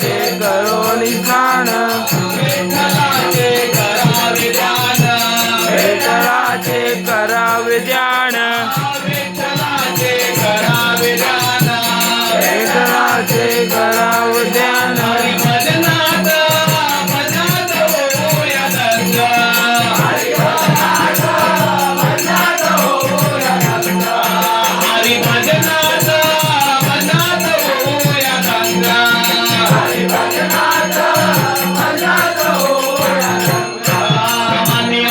विठ्ठलाचे करोनी स्नान विठ्ठलाचे करावे ध्यान विठ्ठलाचे करावे ध्यान विठ्ठलाचे करावे ध्यान विठ्ठलाचे करावे ध्यान हरिभजनात भजनात होऊया दंग हरिभजनात होऊया दंग हरिभजनात होऊया दंग हरिभजनात होऊया दंग आणि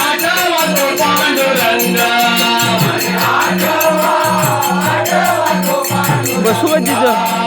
आठवा तो पांडुरंग आणि आठवा तो पांडुरंग बसू का तिथं